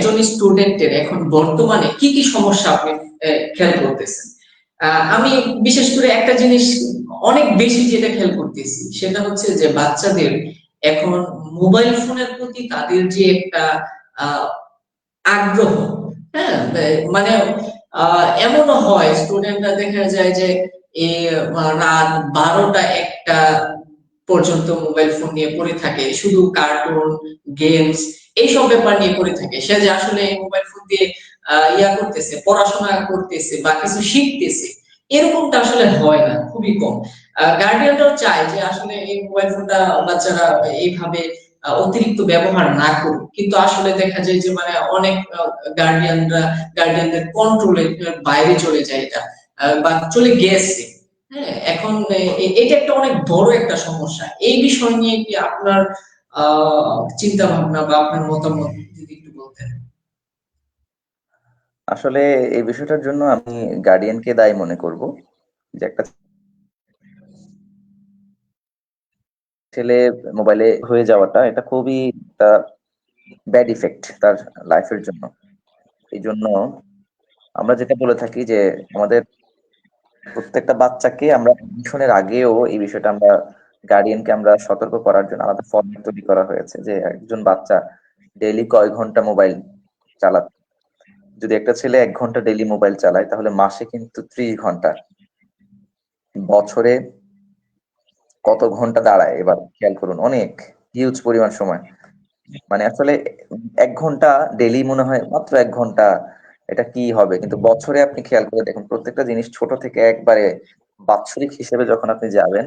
একজন স্টুডেন্টের এখন বর্তমানে কি কি সমস্যা আপনি খেয়াল করতেছেন? আমি বিশেষ করে একটা জিনিস অনেক বেশি যেটা খেয়াল করতেছি সেটা হচ্ছে যে বাচ্চাদের এখন মোবাইল ফোনের প্রতি তাদের যে একটা আহ, আগ্রহ, হ্যাঁ, মানে এমনও হয় স্টুডেন্টরা দেখা যায় যে রাত 12টা 1টা পর্যন্ত মোবাইল ফোন নিয়ে পড়ে থাকে, শুধু কার্টুন, গেমস এইসব ব্যাপার নিয়ে পড়ে থাকে। সে যে আসলে এই মোবাইল ফোন দিয়ে ইয়া করতেছে, পড়াশোনা করতেছে বা কিছু শিখতেছে, এরকমটা আসলে হয় না, খুবই কম। গার্ডিয়ানরাও চায় যে আসলে এই মোবাইল ফোনটা বাচ্চারা এইভাবে অতিরিক্ত ব্যবহার না করুক, কিন্তু আসলে দেখা যায় যে মানে অনেক গার্ডিয়ানরা গার্ডিয়ানদের কন্ট্রোলের বাইরে চলে যায় এটা, বা চলে গেছে। হ্যাঁ, এখন এটা একটা অনেক বড় একটা সমস্যা। এই বিষয় নিয়ে কি আপনার চিন্তা ভাবনা বা আপনার মতামত যদি একটু বলতেন। আসলে এই বিষয়টার জন্য আমি গার্ডিয়ানকে দায়ী মনে করব, যে একটা ছেলে মোবাইলে হয়ে যাওয়াটা এটা খুবই একটা ব্যাড ইফেক্ট তার লাইফের জন্য। এই জন্য আমরা যেটা বলে থাকি যে আমাদের প্রত্যেকটা বাচ্চাকে আমরা এডমিশনের আগেও এই বিষয়টা আমরা গার্ডিয়ানকে আমরা সতর্ক করার জন্য আলাদা ফর্মেট তৈরি করা হয়েছে, যে একজন বাচ্চা ডেইলি কয় ঘন্টা মোবাইল চালাবে। যদি একটা ছেলে 1 ঘন্টা ডেইলি মোবাইল চালায় তাহলে মাসে কিন্তু 30 ঘন্টা, বছরে কত ঘন্টা দাঁড়ায় এবার খেয়াল করুন, অনেক হিউজ পরিমাণ সময়। মানে আসলে 1 ঘন্টা ডেইলি মনে হয় মাত্র 1 ঘন্টা, এটা কি হবে, কিন্তু বছরে আপনি খেয়াল করে দেখুন প্রত্যেকটা জিনিস ছোট থেকে একবারে বাৎসরিক হিসেবে যখন আপনি যাবেন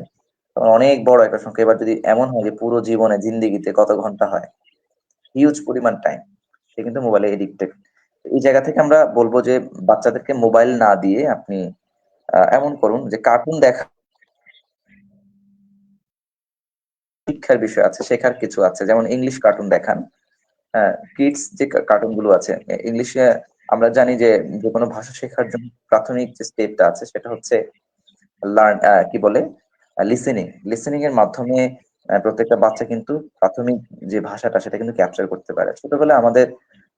তখন অনেক বড় একটা সংখ্যা। এবার যদি এমন হয় যে পুরো জীবনে জিন্দিগিতে কত ঘন্টা হয়, হিউজ পরিমাণ টাইম সে কিন্তু মোবাইলে এডিক্টেড। এই জায়গা থেকে আমরা বলবো যে বাচ্চাদেরকে মোবাইল না দিয়ে আপনি এমন করুন যে কার্টুন দেখা, শিক্ষার বিষয় আছে, শেখার কিছু আছে, যেমন ইংলিশ কার্টুন দেখান। কিডস যে কার্টুন গুলো আছে ইংলিশে, আমরা জানি যে যে কোনো ভাষা শেখার জন্য প্রাথমিক যে স্টেপটা আছে সেটা হচ্ছে লার্ন, কি বলে, লিসেনিং। লিসেনিং এর মাধ্যমে প্রত্যেকটা বাচ্চা কিন্তু প্রাথমিক যে ভাষাটা সেটা কিন্তু ক্যাপচার করতে পারে। ছোটবেলায় আমাদের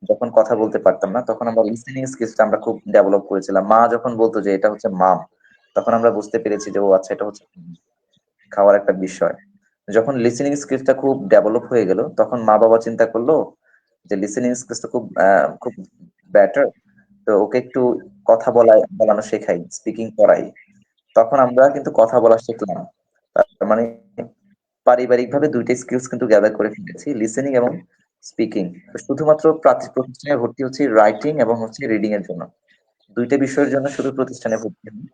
যখন কথা বলতে পারতাম না তখন আমরা লিসেনিং স্কিলসটা আমরা খুব ডেভেলপ করেছিলাম। মা যখন বলতো যে এটা হচ্ছে মাম, তখন আমরা বুঝতে পেরেছি যে ও আচ্ছা এটা হচ্ছে খাওয়ার একটা বিষয়। যখন লিসেনিং স্কিলসটা খুব ডেভেলপ হয়ে গেল তখন মা বাবা চিন্তা করলো যে লিসেনিং স্কিলসটা খুব বেটার, তো ওকে একটু কথা বলানো শেখাই, স্পিকিং করাই। তখন আমরা কিন্তু কথা বলা শিখলাম। তার মানে পারিবারিকভাবে দুইটা স্কিলস কিন্তু গ্যাদার করে ফেলেছি, লিসেনিং এবং স্পিকিং। শুধুমাত্র প্রতিষ্ঠানে ভর্তি হচ্ছে রাইটিং এবং হচ্ছে রিডিং এর জন্য, দুইটা বিষয়ের জন্য শুধু প্রতিষ্ঠানে ভর্তি হই,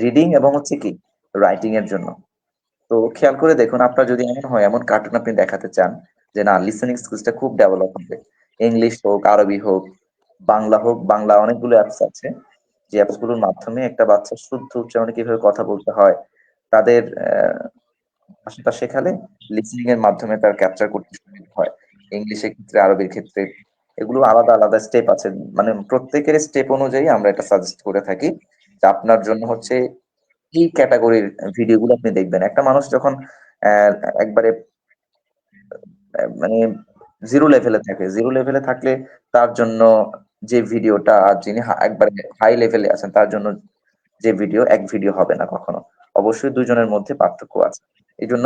রিডিং এবং হচ্ছে কি রাইটিং এর জন্য। তো খেয়াল করে দেখুন আপনার যদি এমন হয় এমন কার্টুন আপনি দেখাতে চান যে না লিসেনিং স্কিলসটা খুব ডেভেলপ হবে, ইংলিশ হোক, আরবি হোক, বাংলা হোক, বাংলা অনেকগুলো অ্যাপস আছে যে অ্যাপস গুলোর মাধ্যমে একটা বাচ্চা শুদ্ধ উচ্চারণে কিভাবে কথা বলতে হয় তাদের ভাষাটা শেখালে লিসেনিং এর মাধ্যমে তার ক্যাপচার করতে সুবিধা হয়। ইংলিশের ক্ষেত্রে, আরবির ক্ষেত্রে এগুলো আলাদা আলাদা স্টেপ আছে। মানে প্রত্যেকের স্টেপ অনুযায়ী আমরা এটা সাজেস্ট করে থাকি যে আপনার জন্য হচ্ছে এই ক্যাটাগরির ভিডিওগুলো আপনি দেখবেন। একটা মানুষ যখন আহ, একবারে মানে জিরো লেভেলে থাকলে তার জন্য যে ভিডিওটা, আর যিনি একবারে হাই লেভেলে আছেন তার জন্য যে ভিডিও এক ভিডিও হবে না কখনো। অবশ্যই দুজনের মধ্যে পার্থক্য আছে। এই জন্য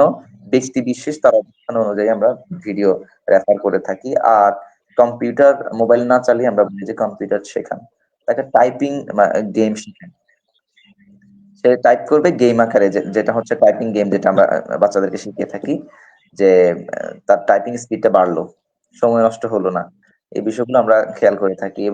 ব্যক্তি বিশেষ তার অবস্থান অনুযায়ী আমরা ভিডিও রেফার করে থাকি। আর কম্পিউটার মোবাইল না চালিয়ে আমরা বলি যে কম্পিউটার শেখান, তাকে টাইপিং গেম শেখান। সে টাইপ করবে গেম আকারে, যেটা হচ্ছে টাইপিং গেম, যেটা আমরা বাচ্চাদেরকে শিখিয়ে থাকি যে তার টাইপিং স্পিডটা বাড়লো, সময় নষ্ট হলো না। এই বিষয়গুলো আমরা খেয়াল করে থাকি।